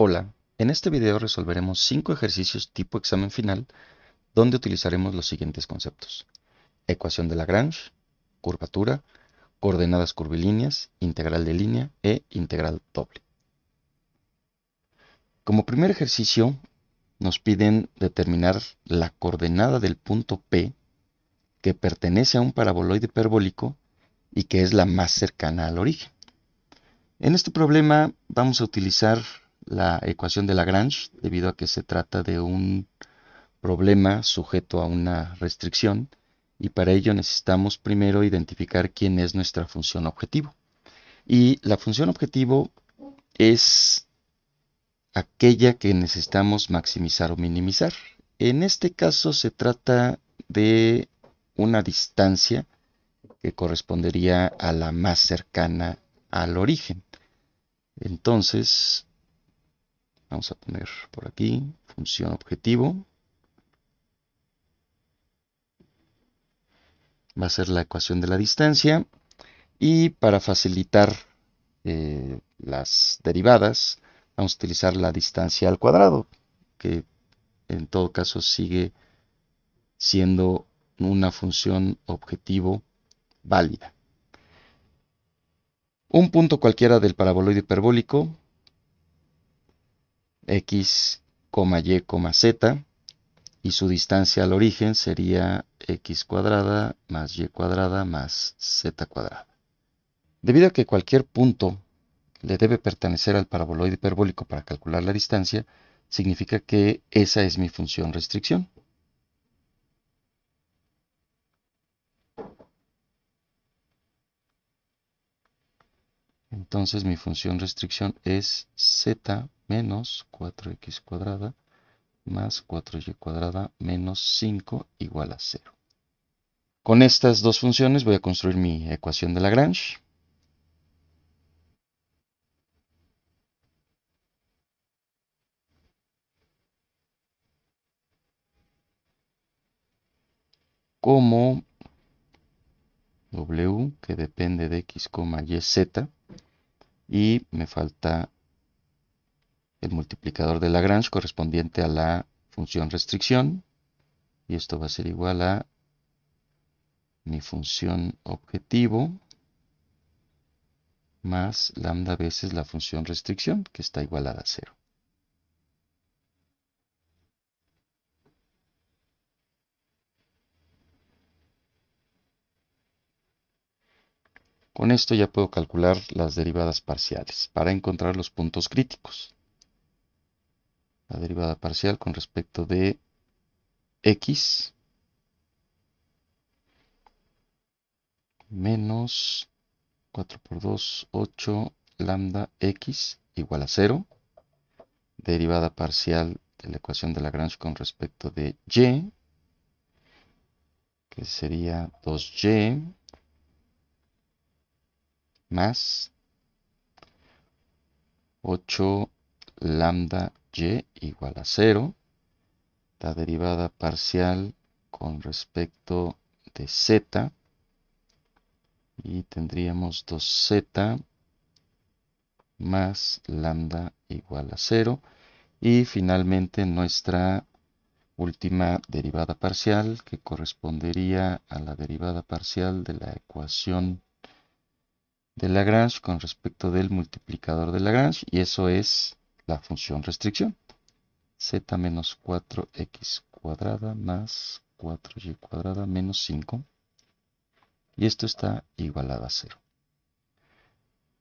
Hola, en este video resolveremos 5 ejercicios tipo examen final donde utilizaremos los siguientes conceptos: ecuación de Lagrange, curvatura, coordenadas curvilíneas, integral de línea e integral doble. Como primer ejercicio nos piden determinar la coordenada del punto P que pertenece a un paraboloide hiperbólico y que es la más cercana al origen. En este problema vamos a utilizar la ecuación de Lagrange debido a que se trata de un problema sujeto a una restricción y para ello necesitamos primero identificar quién es nuestra función objetivo. Y la función objetivo es aquella que necesitamos maximizar o minimizar. En este caso se trata de una distancia que correspondería a la más cercana al origen. Entonces, vamos a poner por aquí función objetivo. Va a ser la ecuación de la distancia. Y para facilitar las derivadas, vamos a utilizar la distancia al cuadrado, que en todo caso sigue siendo una función objetivo válida. Un punto cualquiera del paraboloide hiperbólico, x, y, z, y su distancia al origen sería x cuadrada más y cuadrada más z cuadrada. Debido a que cualquier punto le debe pertenecer al paraboloide hiperbólico para calcular la distancia, significa que esa es mi función restricción. Entonces mi función restricción es z menos 4x cuadrada más 4y cuadrada menos 5 igual a 0. Con estas dos funciones voy a construir mi ecuación de Lagrange. Como w, que depende de x, y, z, y me falta el multiplicador de Lagrange correspondiente a la función restricción, y esto va a ser igual a mi función objetivo más lambda veces la función restricción, que está igualada a 0. Con esto ya puedo calcular las derivadas parciales para encontrar los puntos críticos. La derivada parcial con respecto de x menos 4 por 2, 8 lambda x igual a 0. Derivada parcial de la ecuación de Lagrange con respecto de y, que sería 2y más 8 lambda y igual a 0. La derivada parcial con respecto de z, y tendríamos 2z más lambda igual a 0. Y finalmente nuestra última derivada parcial, que correspondería a la derivada parcial de la ecuación de Lagrange con respecto del multiplicador de Lagrange, y eso es la función restricción. Z menos 4x cuadrada más 4y cuadrada menos 5. Y esto está igualado a 0.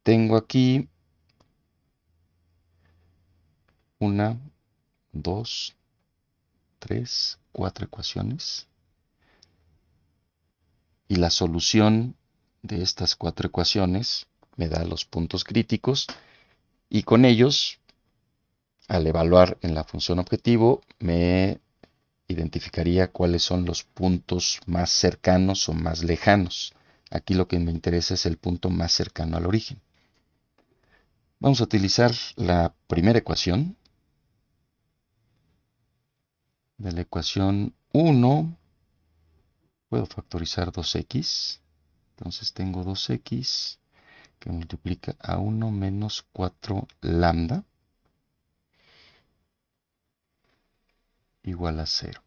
Tengo aquí una, dos, tres, cuatro ecuaciones. Y la solución de estas cuatro ecuaciones me da los puntos críticos. Y con ellos, al evaluar en la función objetivo, me identificaría cuáles son los puntos más cercanos o más lejanos. Aquí lo que me interesa es el punto más cercano al origen. Vamos a utilizar la primera ecuación. De la ecuación 1 puedo factorizar 2x. Entonces tengo 2x que multiplica a 1 menos 4 lambda. igual a 0.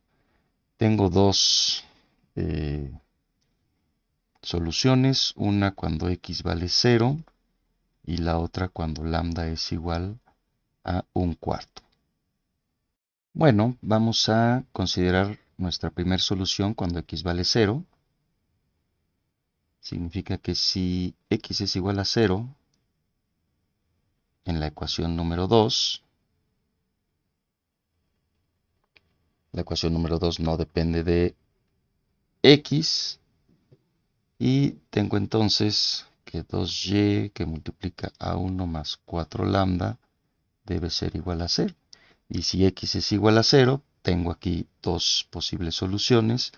Tengo dos soluciones, una cuando x vale 0 y la otra cuando lambda es igual a 1/4. Bueno, vamos a considerar nuestra primera solución cuando x vale 0. Significa que si x es igual a 0, en la ecuación número 2, la ecuación número 2 no depende de x, y tengo entonces que 2y que multiplica a 1 más 4 lambda debe ser igual a 0. Y si x es igual a 0, tengo aquí dos posibles soluciones,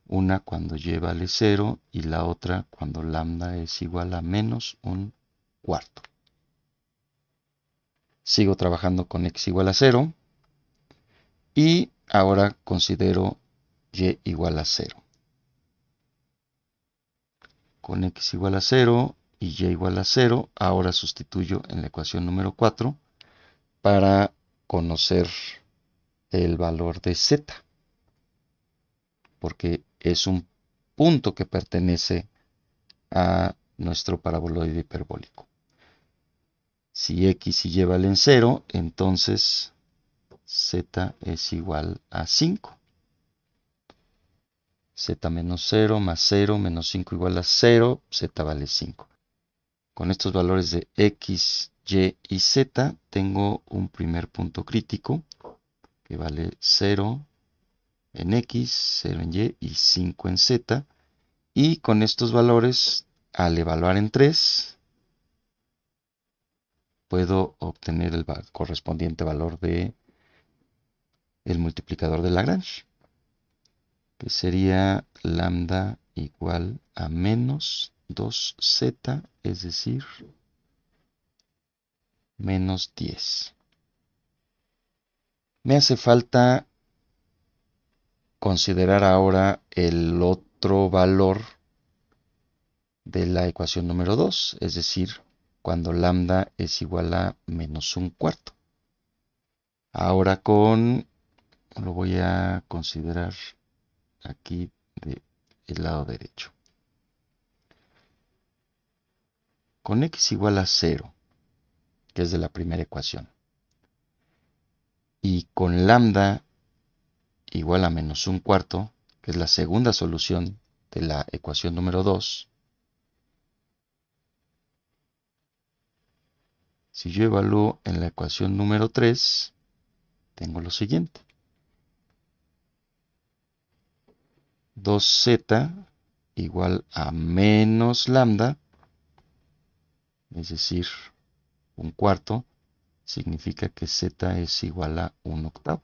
una cuando y vale 0 y la otra cuando lambda es igual a menos 1/4. Sigo trabajando con x igual a 0 y ahora considero y igual a 0. Con x igual a 0 y y igual a 0, ahora sustituyo en la ecuación número 4 para conocer el valor de z, porque es un punto que pertenece a nuestro paraboloide hiperbólico. Si x y y valen 0, entonces z es igual a 5. Z menos 0 más 0 menos 5 igual a 0, z vale 5. Con estos valores de x, y z tengo un primer punto crítico que vale 0 en x, 0 en y 5 en z. Y con estos valores, al evaluar en 3, puedo obtener el correspondiente valor de el multiplicador de Lagrange, que sería lambda igual a menos 2z, es decir, menos 10. Me hace falta considerar ahora el otro valor de la ecuación número 2, es decir, cuando lambda es igual a menos 1/4. Ahora lo voy a considerar aquí del lado derecho. Con x igual a 0, que es de la primera ecuación, y con lambda igual a menos 1/4, que es la segunda solución de la ecuación número 2, si yo evalúo en la ecuación número 3, tengo lo siguiente. 2z igual a menos lambda, es decir, 1/4, significa que z es igual a 1/8.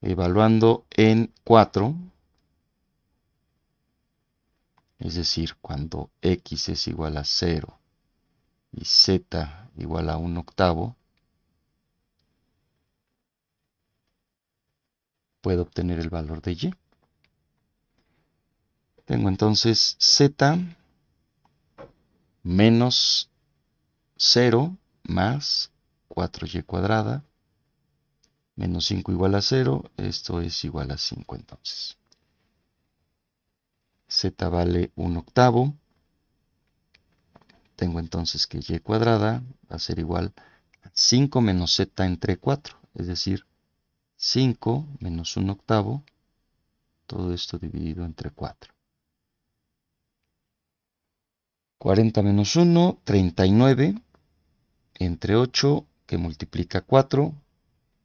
Evaluando en 4, es decir, cuando x es igual a 0 y z igual a 1/8, puedo obtener el valor de y. Tengo entonces z menos 0 más 4y cuadrada menos 5 igual a 0. Esto es igual a 5 entonces. Z vale 1/8. Tengo entonces que y cuadrada va a ser igual a 5 menos z entre 4. Es decir, 5 menos 1/8. Todo esto dividido entre 4. 40 menos 1, 39. Entre 8 que multiplica 4.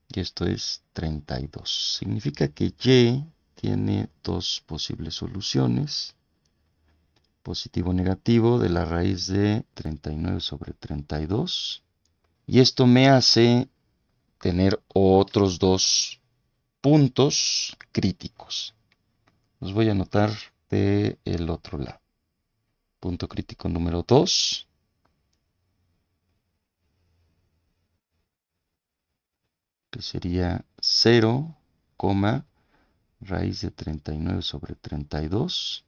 Y esto es 32. Significa que y tiene dos posibles soluciones. Positivo o negativo de la raíz de 39 sobre 32. Y esto me hace tener otros dos puntos críticos. Los voy a anotar del otro lado. Punto crítico número 2. Que sería 0, raíz de 39 sobre 32,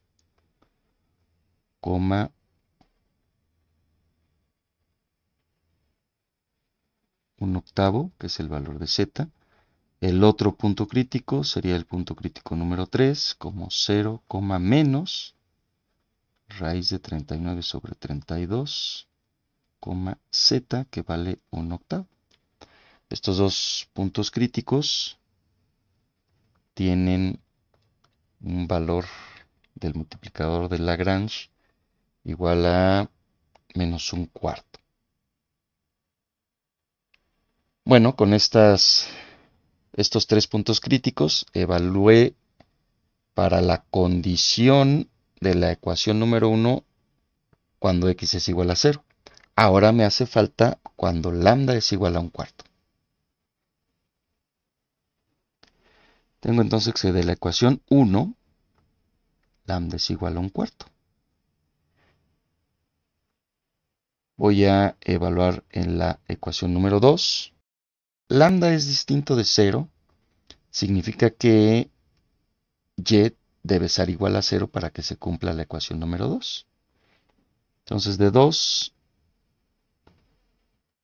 1/8, que es el valor de z, El otro punto crítico sería el punto crítico número 3 como 0, menos raíz de 39 sobre 32, z, que vale 1/8. Estos dos puntos críticos tienen un valor del multiplicador de Lagrange igual a -1/4. Bueno, con estos tres puntos críticos evalué para la condición de la ecuación número 1 cuando x es igual a 0. Ahora me hace falta cuando lambda es igual a 1/4. Tengo entonces que de la ecuación 1, lambda es igual a 1/4. Voy a evaluar en la ecuación número 2. Lambda es distinto de 0. Significa que y debe ser igual a 0 para que se cumpla la ecuación número 2. Entonces de 2,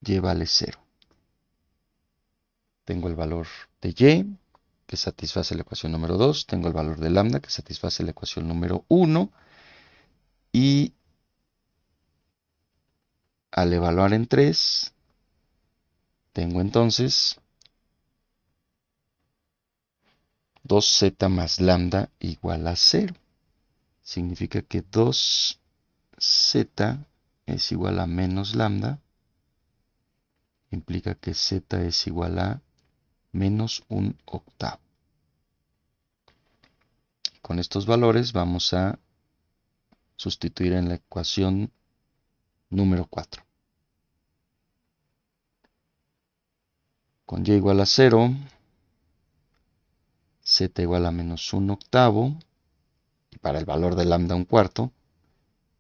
y vale 0. Tengo el valor de y, que satisface la ecuación número 2. Tengo el valor de lambda, que satisface la ecuación número 1. Y al evaluar en 3, tengo entonces 2z más lambda igual a 0. Significa que 2z es igual a menos lambda. Implica que z es igual a -1/8. Con estos valores vamos a sustituir en la ecuación número 4. Con y igual a 0, z igual a -1/8, y para el valor de lambda 1/4,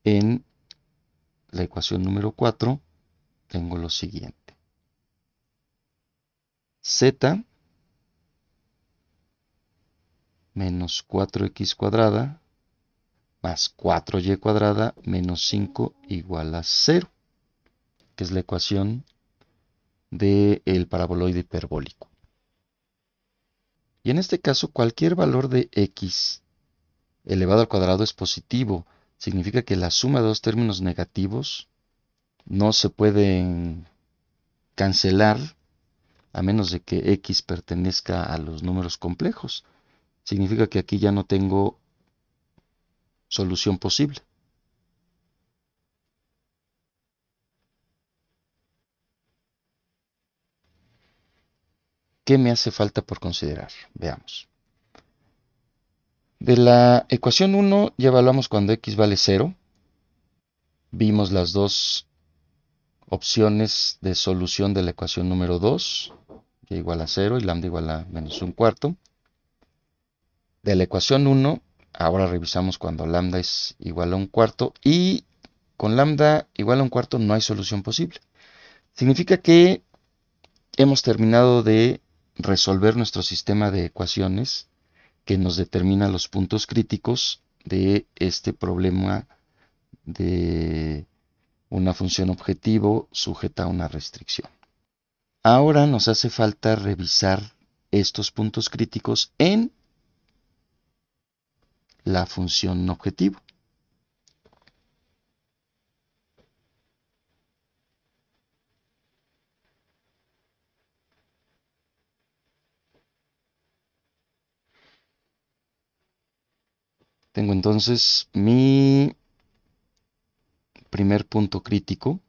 en la ecuación número 4 tengo lo siguiente. Z menos 4x cuadrada más 4y cuadrada menos 5 igual a 0, que es la ecuación del paraboloide hiperbólico. Y en este caso, cualquier valor de x elevado al cuadrado es positivo. Significa que la suma de dos términos negativos no se pueden cancelar a menos de que x pertenezca a los números complejos. Significa que aquí ya no tengo solución posible. ¿Qué me hace falta por considerar? Veamos. De la ecuación 1 ya evaluamos cuando x vale 0. Vimos las dos opciones de solución de la ecuación número 2, y igual a 0 y lambda igual a -1/4. De la ecuación 1, ahora revisamos cuando lambda es igual a 1/4 y con lambda igual a 1/4 no hay solución posible. Significa que hemos terminado de resolver nuestro sistema de ecuaciones que nos determina los puntos críticos de este problema de una función objetivo sujeta a una restricción. Ahora nos hace falta revisar estos puntos críticos en la función objetivo. Tengo entonces mi primer punto crítico,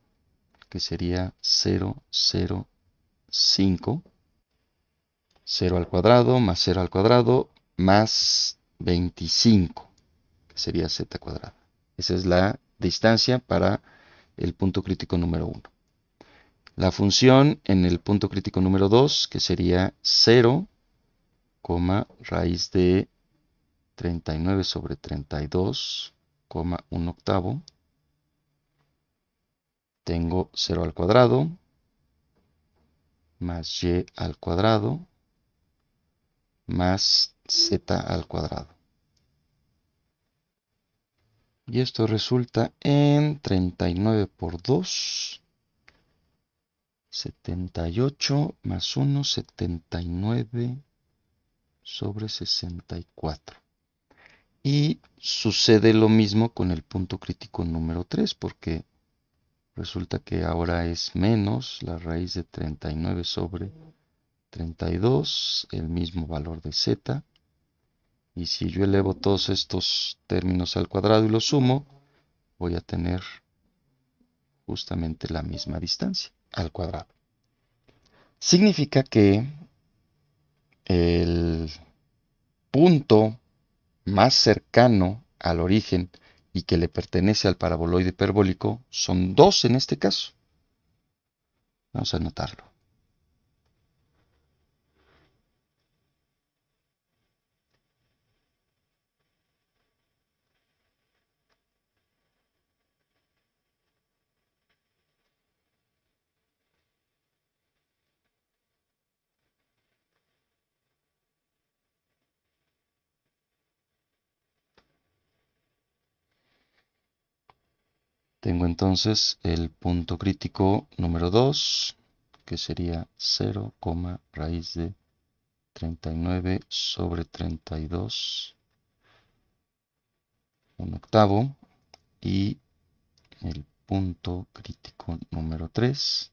que sería 0, 0, 5. 0 al cuadrado más 0 al cuadrado más 25, que sería z cuadrada. Esa es la distancia para el punto crítico número 1. La función en el punto crítico número 2, que sería 0, raíz de 39 sobre 32, 1/8. Tengo 0 al cuadrado más y al cuadrado más z al cuadrado. Y esto resulta en 39 por 2, 78 más 1, 79 sobre 64. Y sucede lo mismo con el punto crítico número 3, porque resulta que ahora es menos la raíz de 39 sobre 32, el mismo valor de z. Y si yo elevo todos estos términos al cuadrado y los sumo, voy a tener justamente la misma distancia al cuadrado. Significa que el punto más cercano al origen y que le pertenece al paraboloide hiperbólico son 2 en este caso. Vamos a anotarlo. Tengo entonces el punto crítico número 2, que sería 0, raíz de 39 sobre 32, un octavo, y el punto crítico número 3,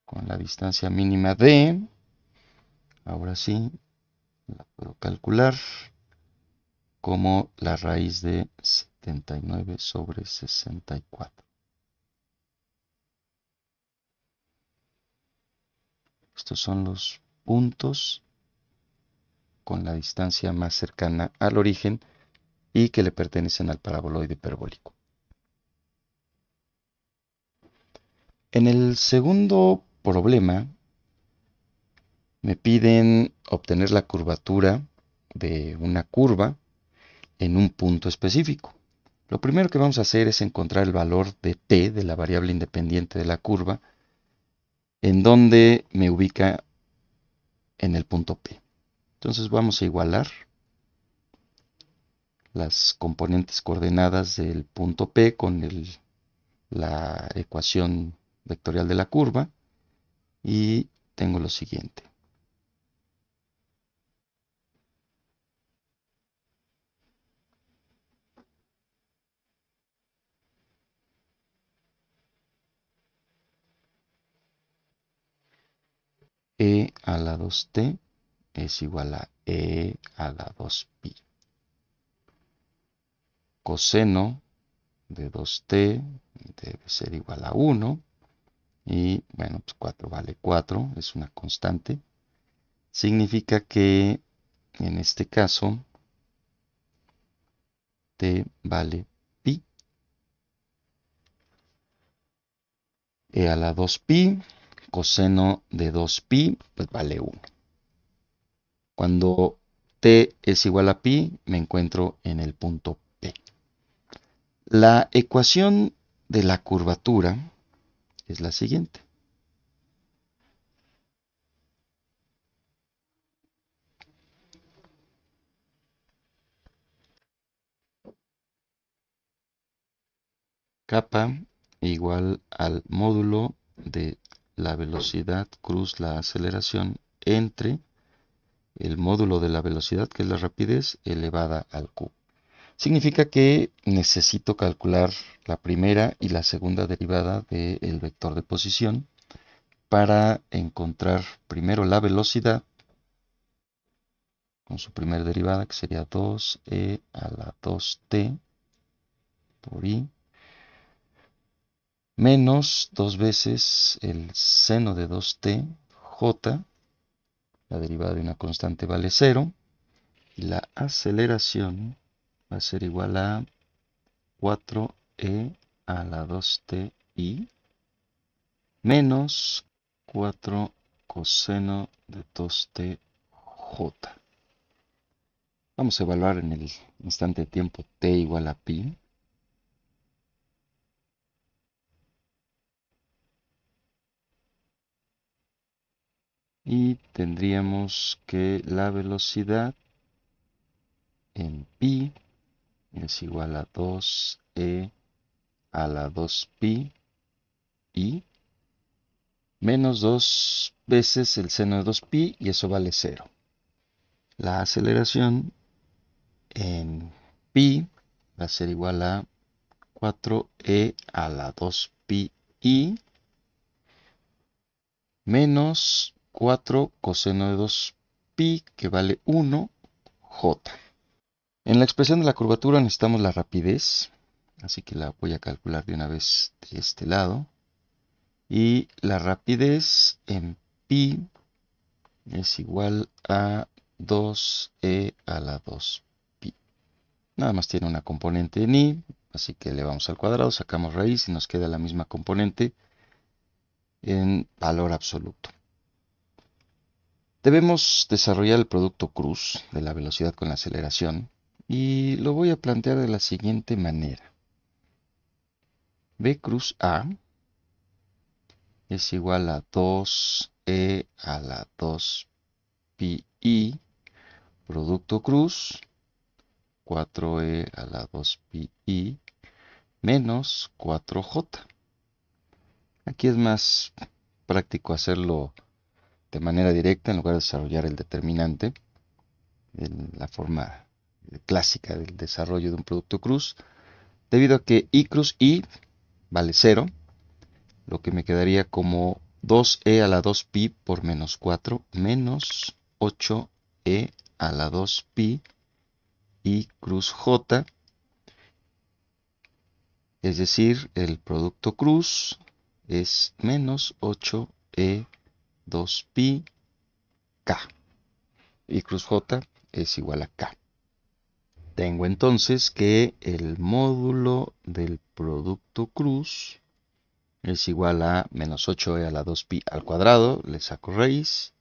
con la distancia mínima de, ahora sí, la puedo calcular como la raíz de 79 sobre 64. Estos son los puntos con la distancia más cercana al origen y que le pertenecen al paraboloide hiperbólico. En el segundo problema me piden obtener la curvatura de una curva en un punto específico. Lo primero que vamos a hacer es encontrar el valor de t, de la variable independiente de la curva, en donde me ubica en el punto P. Entonces vamos a igualar las componentes coordenadas del punto P con la ecuación vectorial de la curva y tengo lo siguiente. E a la 2t es igual a e a la 2pi. Coseno de 2t debe ser igual a 1. Y bueno, pues 4 vale 4, es una constante. Significa que en este caso t vale pi. E a la 2pi, coseno de 2pi, pues vale 1. Cuando t es igual a pi, me encuentro en el punto P. La ecuación de la curvatura es la siguiente. Kappa igual al módulo de la velocidad cruz la aceleración entre el módulo de la velocidad, que es la rapidez, elevada al cubo. Significa que necesito calcular la primera y la segunda derivada del vector de posición para encontrar primero la velocidad con su primera derivada, que sería 2e a la 2t por i, menos 2 veces el seno de 2t, j, la derivada de una constante vale 0, y la aceleración va a ser igual a 4e a la 2ti menos 4 coseno de 2tj. Vamos a evaluar en el instante de tiempo t igual a pi. Y tendríamos que la velocidad en pi es igual a 2e a la 2pi y menos 2 veces el seno de 2pi y eso vale 0. La aceleración en pi va a ser igual a 4e a la 2pi y menos 4 coseno de 2pi que vale 1 j. En la expresión de la curvatura necesitamos la rapidez, así que la voy a calcular de una vez de este lado. Y la rapidez en pi es igual a 2e a la 2pi. Nada más tiene una componente en i, así que le vamos al cuadrado, sacamos raíz y nos queda la misma componente en valor absoluto. Debemos desarrollar el producto cruz de la velocidad con la aceleración y lo voy a plantear de la siguiente manera. V cruz A es igual a 2e a la 2pi i producto cruz 4e a la 2pi i menos 4j. Aquí es más práctico hacerlo de manera directa en lugar de desarrollar el determinante en la forma clásica del desarrollo de un producto cruz, debido a que i cruz i vale 0, lo que me quedaría como 2e a la 2pi por menos 4 menos 8e a la 2pi i cruz j, es decir, el producto cruz es menos 8e 2pi k. Y cruz j es igual a k. Tengo entonces que el módulo del producto cruz es igual a menos 8e a la 2pi al cuadrado, le saco raíz,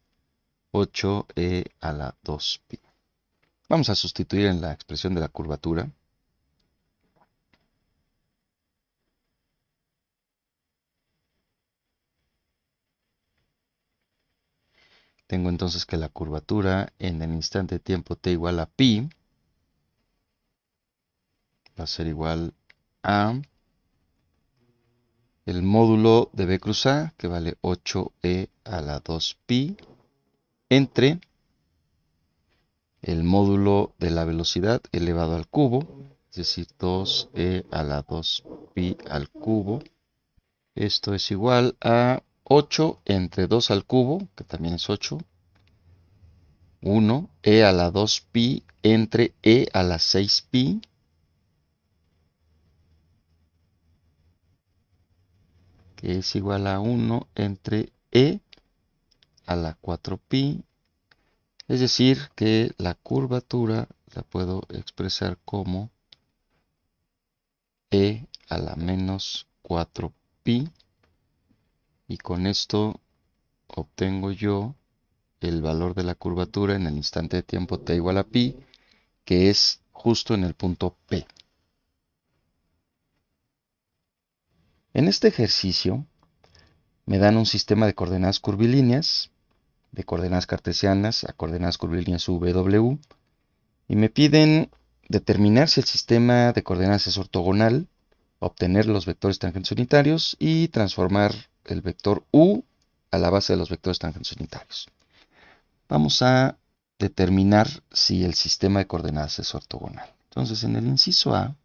8e a la 2pi. Vamos a sustituir en la expresión de la curvatura. Tengo entonces que la curvatura en el instante de tiempo t igual a pi va a ser igual a el módulo de b cruz a, que vale 8e a la 2pi, entre el módulo de la velocidad elevado al cubo, es decir, 2e a la 2pi al cubo. Esto es igual a 8 entre 2 al cubo, que también es 8, 1, e a la 2pi entre e a la 6pi, que es igual a 1 entre e a la 4pi. Es decir, que la curvatura la puedo expresar como e a la menos 4pi. Y con esto obtengo yo el valor de la curvatura en el instante de tiempo t igual a pi, que es justo en el punto P. En este ejercicio me dan un sistema de coordenadas curvilíneas, de coordenadas cartesianas a coordenadas curvilíneas v, w, y me piden determinar si el sistema de coordenadas es ortogonal, obtener los vectores tangentes unitarios y transformar el vector u a la base de los vectores tangentes unitarios. Vamos a determinar si el sistema de coordenadas es ortogonal. Entonces, en el inciso A,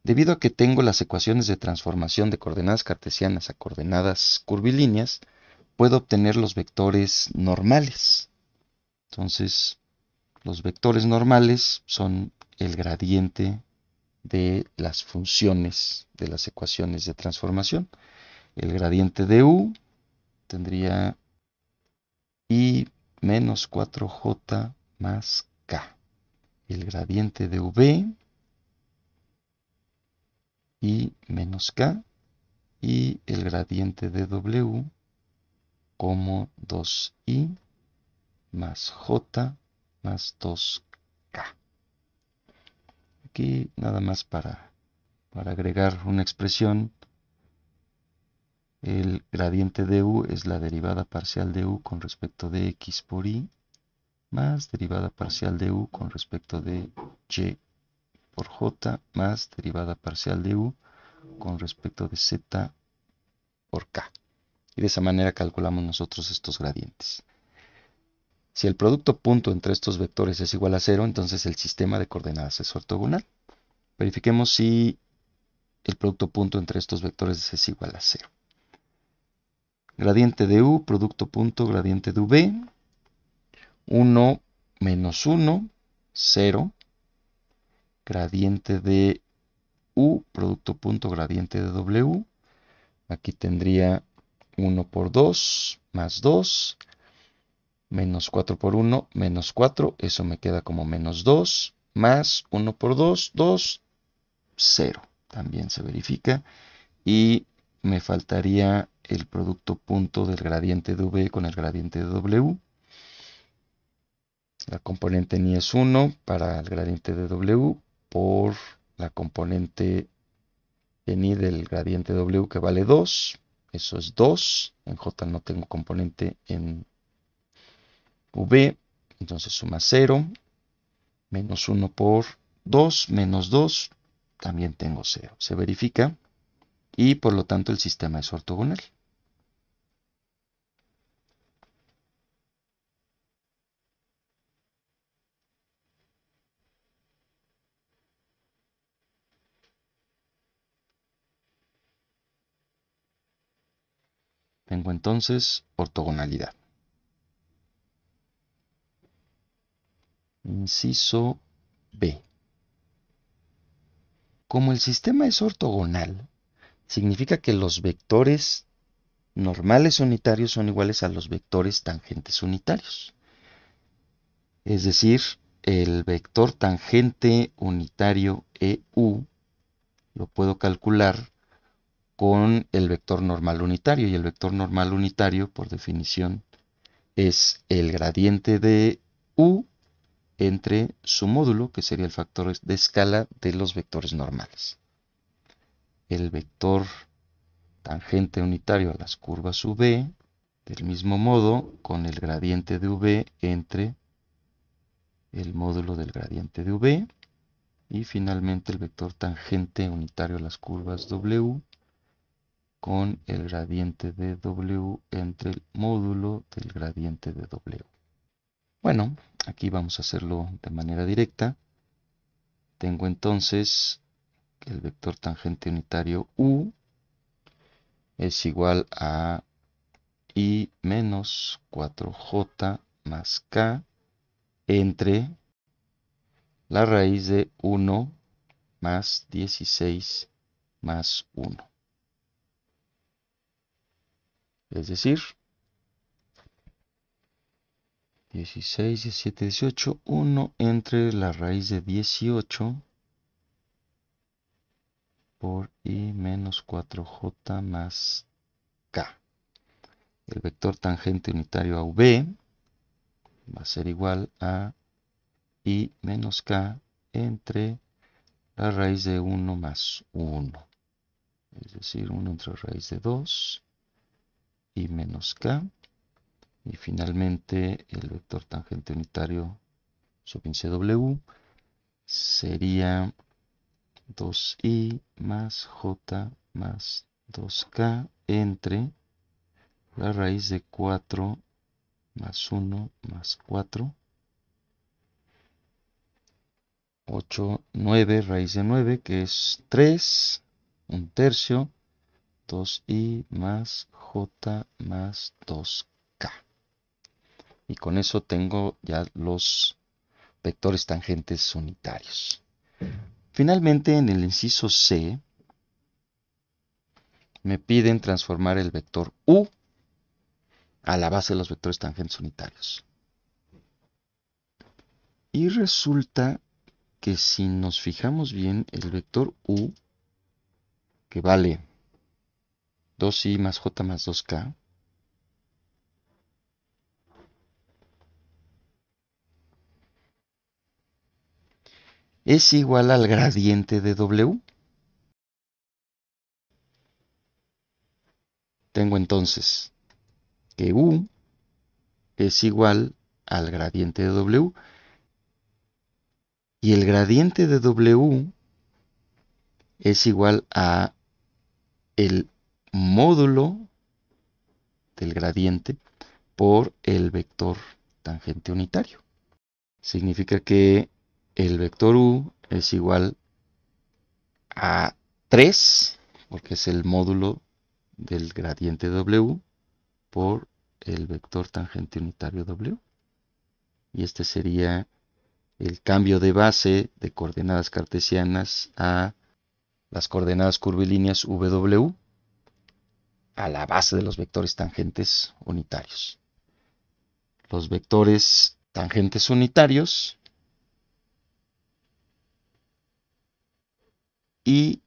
debido a que tengo las ecuaciones de transformación de coordenadas cartesianas a coordenadas curvilíneas, puedo obtener los vectores normales. Entonces, los vectores normales son el gradiente de las funciones de las ecuaciones de transformación. El gradiente de u tendría i menos 4j más k. El gradiente de v i menos k. Y el gradiente de w como 2i más j más 2k. Aquí nada más para agregar una expresión, el gradiente de u es la derivada parcial de u con respecto de x por y, más derivada parcial de u con respecto de y por j, más derivada parcial de u con respecto de z por k. Y de esa manera calculamos nosotros estos gradientes. Si el producto punto entre estos vectores es igual a 0, entonces el sistema de coordenadas es ortogonal. Verifiquemos si el producto punto entre estos vectores es igual a 0. Gradiente de u, producto punto, gradiente de v, 1 menos 1, 0. Gradiente de u, producto punto, gradiente de w. Aquí tendría 1 por 2 más 2. Menos 4 por 1, menos 4. Eso me queda como menos 2. Más 1 por 2, 2, 0. También se verifica. Y me faltaría el producto punto del gradiente de v con el gradiente de w. La componente ni es 1 para el gradiente de w por la componente ni del gradiente de w que vale 2. Eso es 2. En j no tengo componente en v. Entonces suma 0. Menos 1 por 2 menos 2. También tengo 0. Se verifica. Y por lo tanto el sistema es ortogonal. Tengo entonces ortogonalidad. Inciso B. Como el sistema es ortogonal, significa que los vectores normales unitarios son iguales a los vectores tangentes unitarios. Es decir, el vector tangente unitario EU lo puedo calcular con el vector normal unitario, y el vector normal unitario, por definición, es el gradiente de u entre su módulo, que sería el factor de escala de los vectores normales. El vector tangente unitario a las curvas v, del mismo modo, con el gradiente de v entre el módulo del gradiente de v, y finalmente el vector tangente unitario a las curvas w, con el gradiente de w entre el módulo del gradiente de w. Bueno, aquí vamos a hacerlo de manera directa. Tengo entonces que el vector tangente unitario u es igual a i menos 4j más k entre la raíz de 1 más 16 más 1. Es decir, 16, 17, 18, 1 entre la raíz de 18 por i menos 4j más k. El vector tangente unitario a v va a ser igual a i menos k entre la raíz de 1 más 1. Es decir, 1 entre raíz de 2 i menos k. Y finalmente el vector tangente unitario sub índice w sería 2i más j más 2k entre la raíz de 4 más 1 más 4. 8, 9, raíz de 9, que es 3, un tercio, 2i más j más 2k. Y con eso tengo ya los vectores tangentes unitarios. Finalmente, en el inciso C, me piden transformar el vector u a la base de los vectores tangentes unitarios. Y resulta que si nos fijamos bien, el vector u, que vale 2i más j más 2k, es igual al gradiente de w. tengo entonces que U es igual al gradiente de W. Y el gradiente de W es igual a el módulo del gradiente por el vector tangente unitario. Significa que el vector U es igual a 3, porque es el módulo del gradiente W, por el vector tangente unitario W. Y este sería el cambio de base de coordenadas cartesianas a las coordenadas curvilíneas W a la base de los vectores tangentes unitarios. Los vectores tangentes unitarios y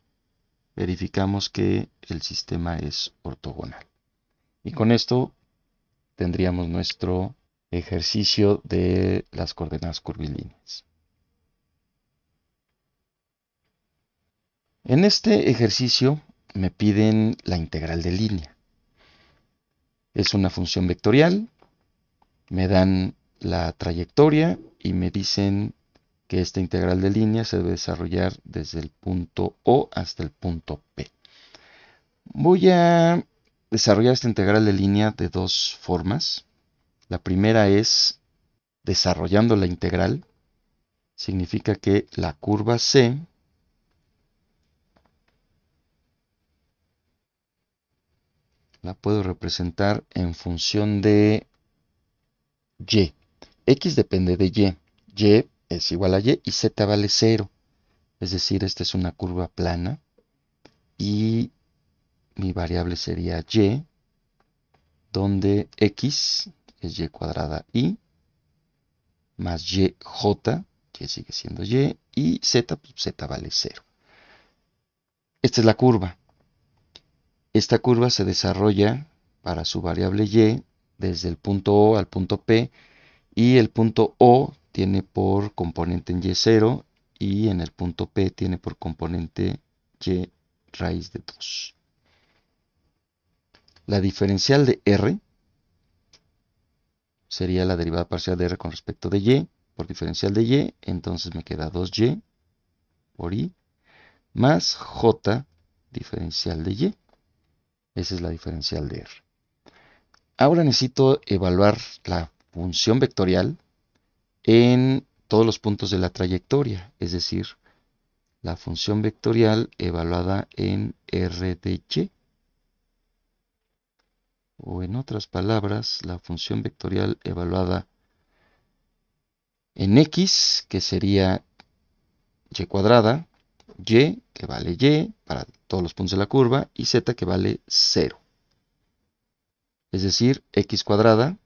verificamos que el sistema es ortogonal. Y con esto tendríamos nuestro ejercicio de las coordenadas curvilíneas. En este ejercicio me piden la integral de línea. Es una función vectorial, me dan la trayectoria y me dicen que esta integral de línea se debe desarrollar desde el punto O hasta el punto P. Voy a desarrollar esta integral de línea de dos formas. La primera es desarrollando la integral. Significa que la curva C la puedo representar en función de Y. X depende de Y. Y es igual a Y y Z vale 0. Es decir, esta es una curva plana y mi variable sería Y, donde X es Y cuadrada I, más YJ, que sigue siendo y Z, pues Z vale 0. Esta es la curva. Esta curva se desarrolla para su variable Y desde el punto O al punto P, y el punto O tiene por componente en Y0 y en el punto P tiene por componente Y raíz de 2. La diferencial de R sería la derivada parcial de R con respecto de Y por diferencial de Y, entonces me queda 2Y por I más J diferencial de Y. Esa es la diferencial de R. Ahora necesito evaluar la función vectorial en todos los puntos de la trayectoria, es decir, la función vectorial evaluada en R de Y. O en otras palabras, la función vectorial evaluada en X, que sería Y cuadrada, Y, que vale Y para todos los puntos de la curva, y Z, que vale 0. Es decir, X cuadrada,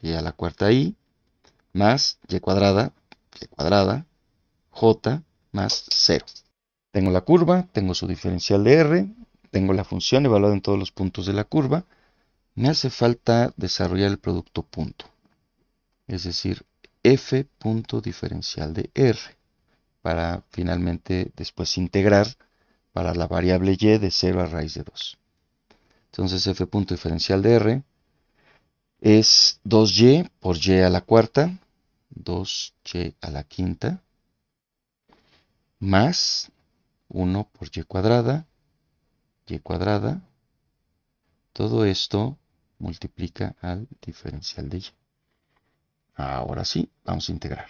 Y a la cuarta I, más Y cuadrada, J, más 0. Tengo la curva, tengo su diferencial de R, tengo la función evaluada en todos los puntos de la curva. Me hace falta desarrollar el producto punto, es decir, F punto diferencial de R, para finalmente después integrar para la variable Y de 0 a raíz de 2. Entonces F punto diferencial de R es 2Y por Y a la cuarta, 2Y a la quinta, más 1 por Y cuadrada, todo esto multiplica al diferencial de Y. Ahora sí, vamos a integrar.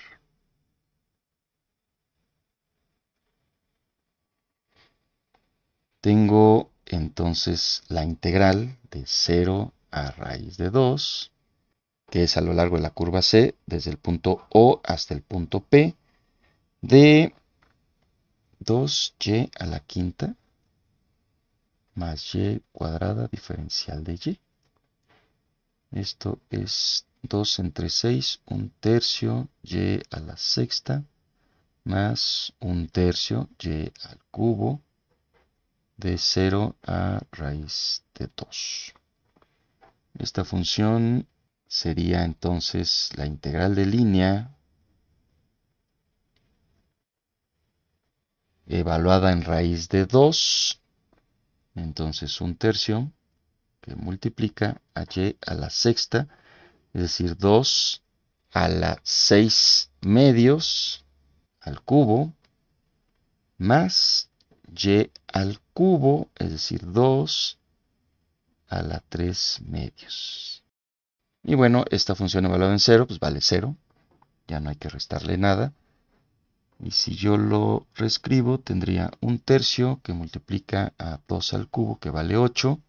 Tengo entonces la integral de 0 a raíz de 2, que es a lo largo de la curva C, desde el punto O hasta el punto P, de 2Y a la quinta más Y cuadrada diferencial de Y. Esto es 2 entre 6, 1/3 Y a la sexta, más 1/3 Y al cubo, de 0 a raíz de 2. Esta función sería entonces la integral de línea evaluada en raíz de 2, entonces 1/3 que multiplica a y a la sexta, es decir, 2 a la 6 medios al cubo, más y al cubo, es decir, 2 a la 3 medios. Y bueno, esta función evaluada en 0, pues vale 0. Ya no hay que restarle nada. Y si yo lo reescribo, tendría un tercio que multiplica a 2 al cubo, que vale 8.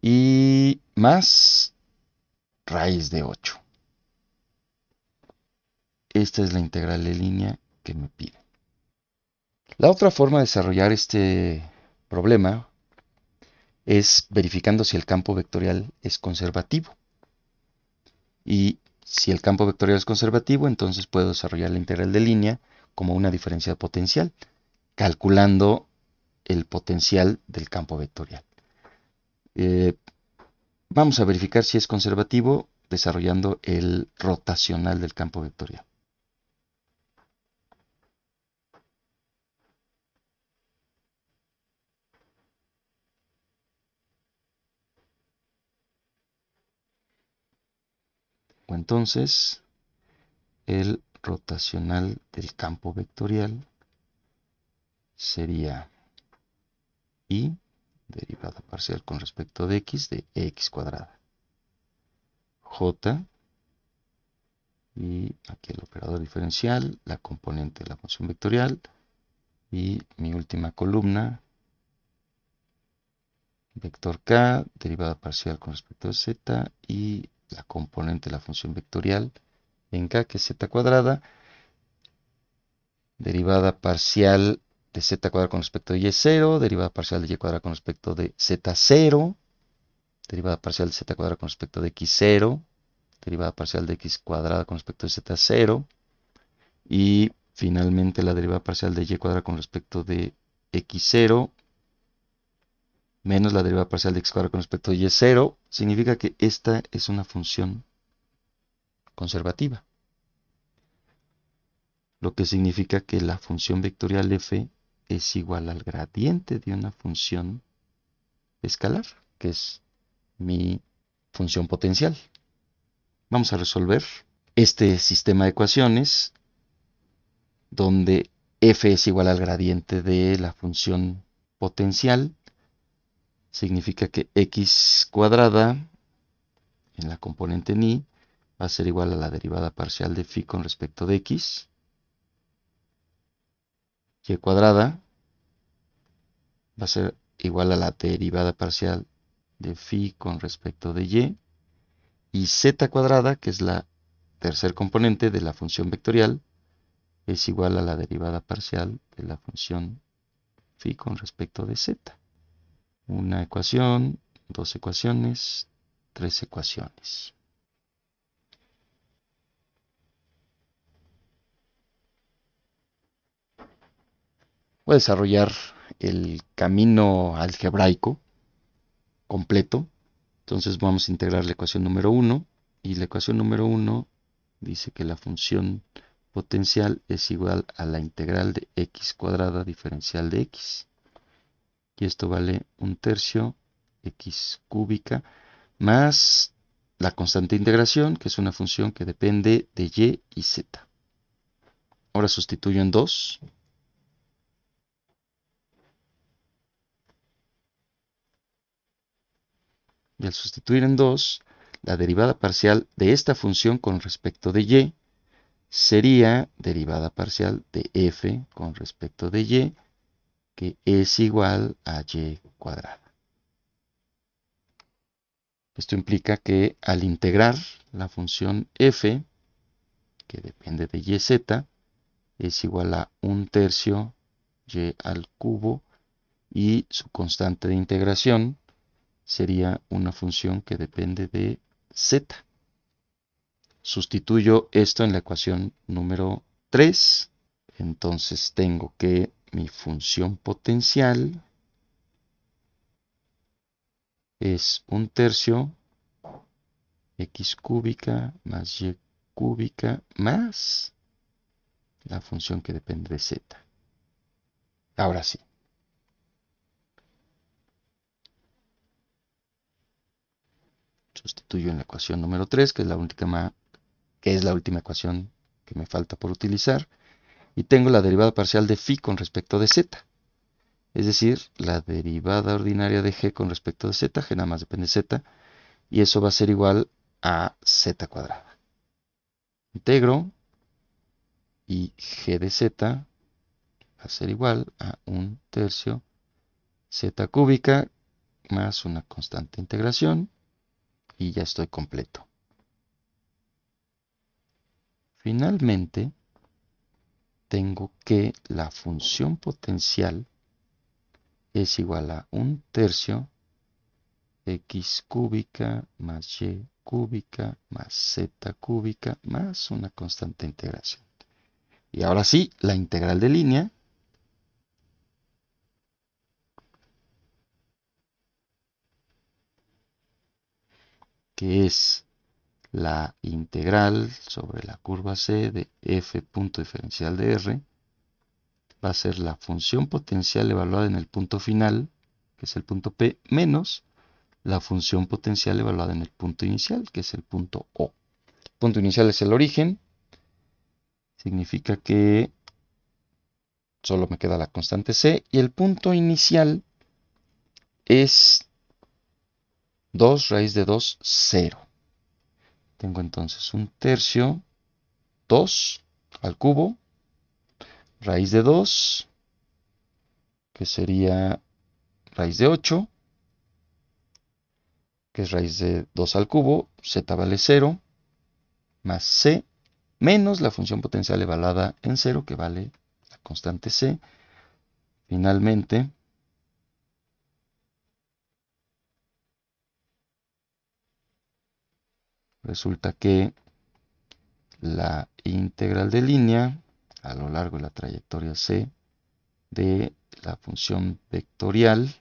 Y más raíz de 8. Esta es la integral de línea que me pide. La otra forma de desarrollar este problema es verificando si el campo vectorial es conservativo. Y si el campo vectorial es conservativo, entonces puedo desarrollar la integral de línea como una diferencia potencial, calculando el potencial del campo vectorial. Vamos a verificar si es conservativo desarrollando el rotacional del campo vectorial. Entonces, el rotacional del campo vectorial sería y derivada parcial con respecto de x de x cuadrada. J, y aquí el operador diferencial, la componente de la función vectorial, y mi última columna, vector k, derivada parcial con respecto de z, y la componente de la función vectorial en k, que es z cuadrada, derivada parcial de z cuadrada con respecto de y0, derivada parcial de y cuadrada con respecto de z0, derivada parcial de z cuadrada con respecto de x0, derivada parcial de x cuadrada con respecto de z0, y finalmente la derivada parcial de y cuadrada con respecto de x0 menos la derivada parcial de x cuadrada con respecto de y0, significa que esta es una función conservativa, lo que significa que la función vectorial f es igual al gradiente de una función escalar, que es mi función potencial. Vamos a resolver este sistema de ecuaciones donde f es igual al gradiente de la función potencial. Significa que x cuadrada en la componente ni va a ser igual a la derivada parcial de phi con respecto de x. Y cuadrada va a ser igual a la derivada parcial de phi con respecto de y. Y z cuadrada, que es la tercer componente de la función vectorial, es igual a la derivada parcial de la función phi con respecto de z. Una ecuación, dos ecuaciones, tres ecuaciones. Voy a desarrollar el camino algebraico completo. Entonces vamos a integrar la ecuación número 1. Y la ecuación número 1 dice que la función potencial es igual a la integral de x cuadrada diferencial de x. Y esto vale un tercio x cúbica más la constante de integración, que es una función que depende de y y z. Ahora sustituyo en 2. Y al sustituir en 2, la derivada parcial de esta función con respecto de y sería derivada parcial de f con respecto de y, que es igual a y cuadrada. Esto implica que al integrar la función f, que depende de yz, es igual a un tercio y al cubo, y su constante de integración sería una función que depende de z. Sustituyo esto en la ecuación número 3. Entonces tengo que mi función potencial es un tercio x cúbica más y cúbica más la función que depende de z. Ahora sí. sustituyo en la ecuación número 3, que es la última ecuación que me falta por utilizar. Y tengo la derivada parcial de phi con respecto de z. Es decir, la derivada ordinaria de g con respecto de z, g nada más depende de z, y eso va a ser igual a z cuadrada. Integro, y g de z va a ser igual a 1/3 z cúbica más una constante integración, y ya estoy completo. Finalmente, tengo que la función potencial es igual a 1/3 x cúbica más y cúbica más z cúbica más una constante integración. Y ahora sí, la integral de línea, que es la integral sobre la curva C de f punto diferencial de R, va a ser la función potencial evaluada en el punto final, que es el punto P, menos la función potencial evaluada en el punto inicial, que es el punto O. El punto inicial es el origen, significa que solo me queda la constante C, y el punto inicial es 2 raíz de 2, 0. Tengo entonces 1/3, 2 al cubo, raíz de 2, que sería raíz de 8, que es raíz de 2 al cubo, z vale 0, más c, menos la función potencial evaluada en 0, que vale la constante c. Finalmente, resulta que la integral de línea a lo largo de la trayectoria c de la función vectorial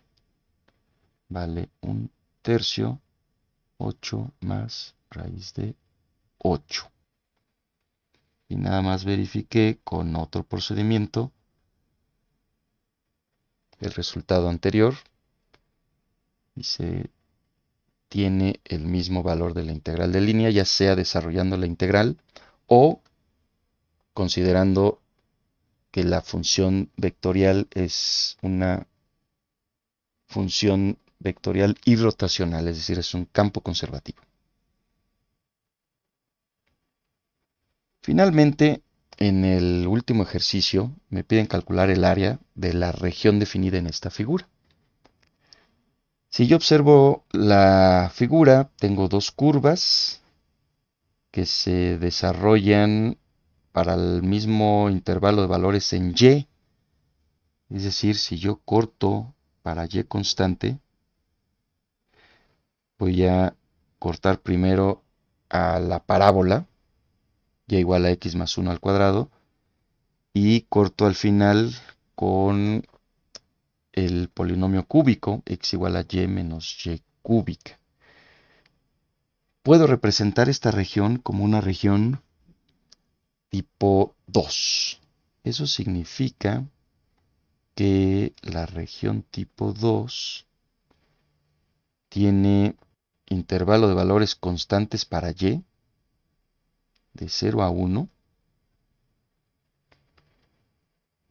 vale 1/3, 8 más raíz de 8. Y nada más verifiqué con otro procedimiento el resultado anterior y se tiene el mismo valor de la integral de línea, ya sea desarrollando la integral o considerando que la función vectorial es una función vectorial irrotacional, es decir, es un campo conservativo. Finalmente, en el último ejercicio me piden calcular el área de la región definida en esta figura. Si yo observo la figura, tengo dos curvas que se desarrollan para el mismo intervalo de valores en y. Es decir, si yo corto para y constante, voy a cortar primero a la parábola, y igual a x más 1 al cuadrado, y corto al final con el polinomio cúbico, x igual a y menos y cúbica. Puedo representar esta región como una región tipo 2. Eso significa que la región tipo 2 tiene intervalo de valores constantes para y de 0 a 1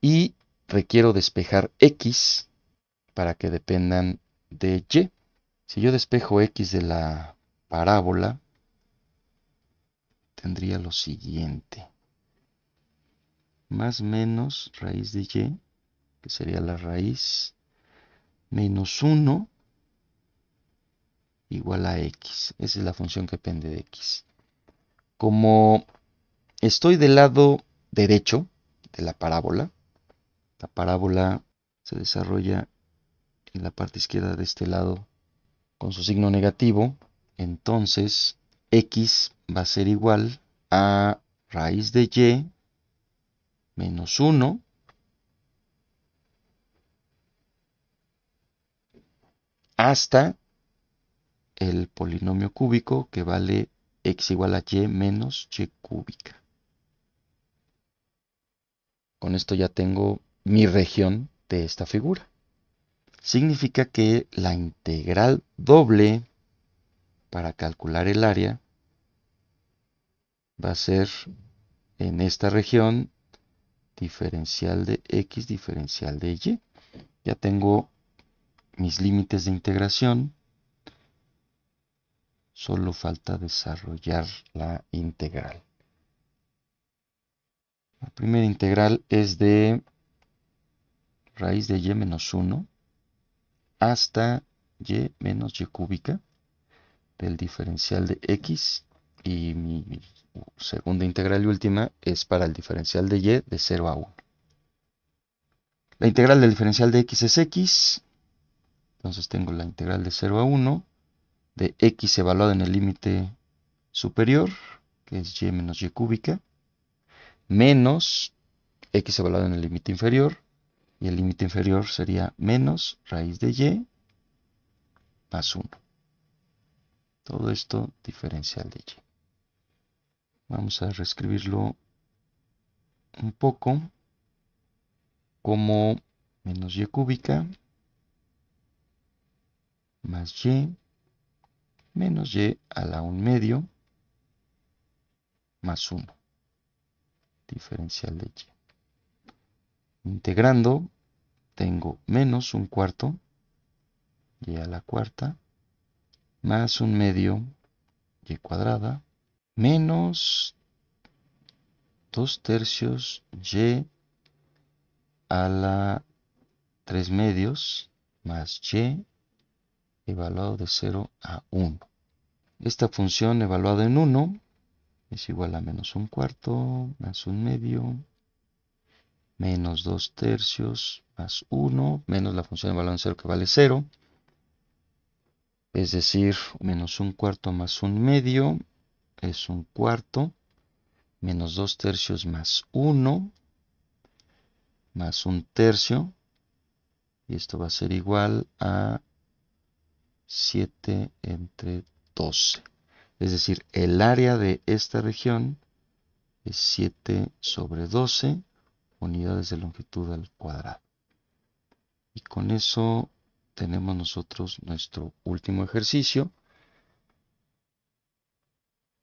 y requiero despejar x para que dependan de y. Si yo despejo x de la parábola, tendría lo siguiente. Más menos raíz de y, que sería la raíz menos 1 igual a x. Esa es la función que depende de x. Como estoy del lado derecho de la parábola se desarrolla en la parte izquierda de este lado con su signo negativo, entonces x va a ser igual a raíz de y menos 1 hasta el polinomio cúbico que vale x igual a y menos y cúbica. Con esto ya tengo mi región de esta figura. Significa que la integral doble para calcular el área va a ser en esta región diferencial de x, diferencial de y. Ya tengo mis límites de integración. Solo falta desarrollar la integral. La primera integral es de raíz de y menos 1 hasta y menos y cúbica del diferencial de x. Y mi segunda integral y última es para el diferencial de y de 0 a 1. La integral del diferencial de x es x. Entonces tengo la integral de 0 a 1 de x evaluado en el límite superior, que es y menos y cúbica, menos x evaluado en el límite inferior, y el límite inferior sería menos raíz de y más 1. Todo esto diferencial de y. Vamos a reescribirlo un poco como menos y cúbica más y menos y a la 1 medio más 1. Diferencial de y. Integrando, tengo menos 1 cuarto y a la cuarta más 1 medio y cuadrada menos 2 tercios y a la 3 medios más y evaluado de 0 a 1. Esta función evaluada en 1 es igual a menos 1 cuarto más 1 medio menos 2 tercios más 1 menos la función evaluada en 0 que vale 0. Es decir, menos 1 cuarto más 1 medio es 1 cuarto menos 2 tercios más 1 más 1 tercio. Y esto va a ser igual a 7 entre 12. Es decir, el área de esta región es 7 sobre 12 unidades de longitud al cuadrado. Y con eso tenemos nosotros nuestro último ejercicio.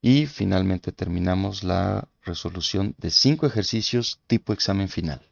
Y finalmente terminamos la resolución de 5 ejercicios tipo examen final.